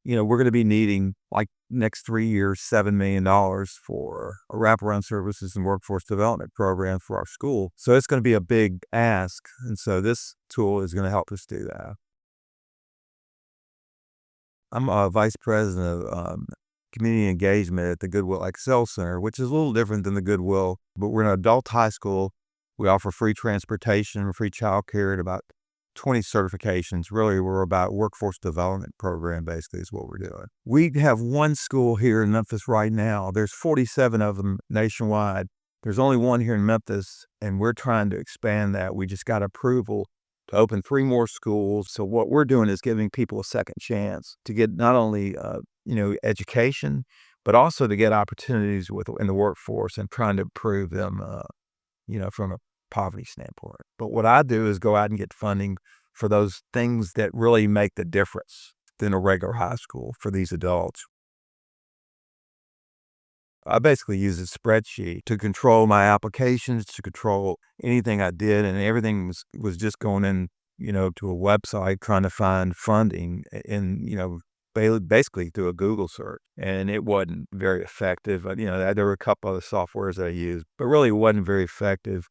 we're going to be needing like next 3 years, $7 million for a wraparound services and workforce development program for our school. So it's going to be a big ask. And so this tool is going to help us do that. I'm a vice president of community engagement at the Goodwill Excel Center, which is a little different than the Goodwill, but we're an adult high school. We offer free transportation, free childcare, and about 20 certifications. Really, we're about workforce development program, basically, is what we're doing. We have one school here in Memphis right now. There's 47 of them nationwide. There's only one here in Memphis, and we're trying to expand that. We just got approval to open 3 more schools. So what we're doing is giving people a second chance to get not only education, but also to get opportunities in the workforce and trying to improve them, from a poverty standpoint. But what I do is go out and get funding for those things that really make the difference than a regular high school for these adults. I basically use a spreadsheet to control my applications, to control anything I did, and everything was just going in, to a website trying to find funding and, basically through a Google search. And it wasn't very effective. There were a couple other softwares that I used, but really it wasn't very effective.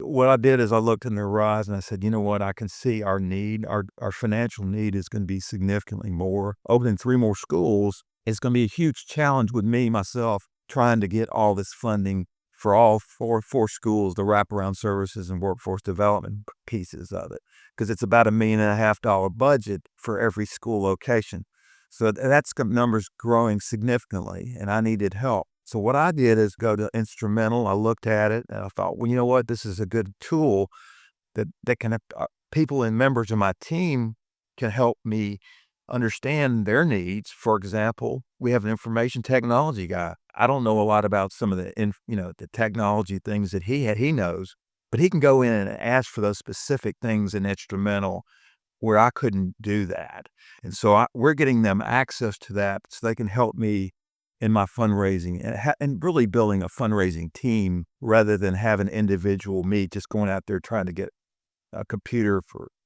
What I did is I looked in their eyes and I said, you know what, I can see our need, our financial need is going to be significantly more. Opening 3 more schools is going to be a huge challenge with me, myself, trying to get all this funding for all four schools, the wraparound services and workforce development pieces of it, because it's about $1.5 million budget for every school location. So that's numbers growing significantly, and I needed help. So what I did is go to Instrumentl. I looked at it and I thought, well, you know what? This is a good tool that can people and members of my team can help me understand their needs. For example, we have an information technology guy. I don't know a lot about some of the technology things that he knows, but he can go in and ask for those specific things in Instrumentl where I couldn't do that. And so we're getting them access to that so they can help me in my fundraising and really building a fundraising team rather than having individual me just going out there trying to get a computer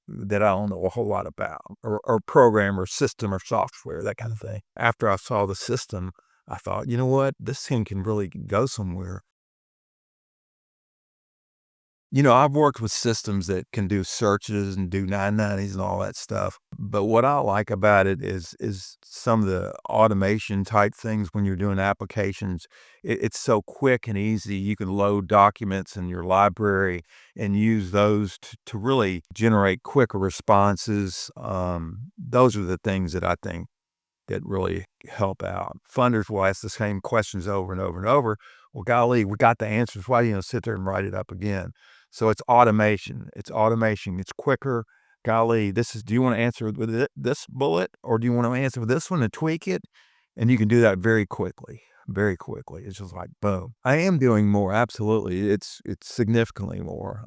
that I don't know a whole lot about, or program or system or software, that kind of thing. After I saw the system, I thought, you know what, this thing can really go somewhere. I've worked with systems that can do searches and do 990s and all that stuff. But what I like about it is some of the automation type things when you're doing applications. It's so quick and easy. You can load documents in your library and use those to really generate quicker responses. Those are the things that I think that really help out. Funders will ask the same questions over and over and over. Well, golly, we got the answers. Why do you sit there and write it up again? So it's automation. It's automation. It's quicker. Golly, do you want to answer with this bullet, or do you want to answer with this one and tweak it? And you can do that very quickly, very quickly. It's just like, boom. I am doing more. Absolutely. It's significantly more.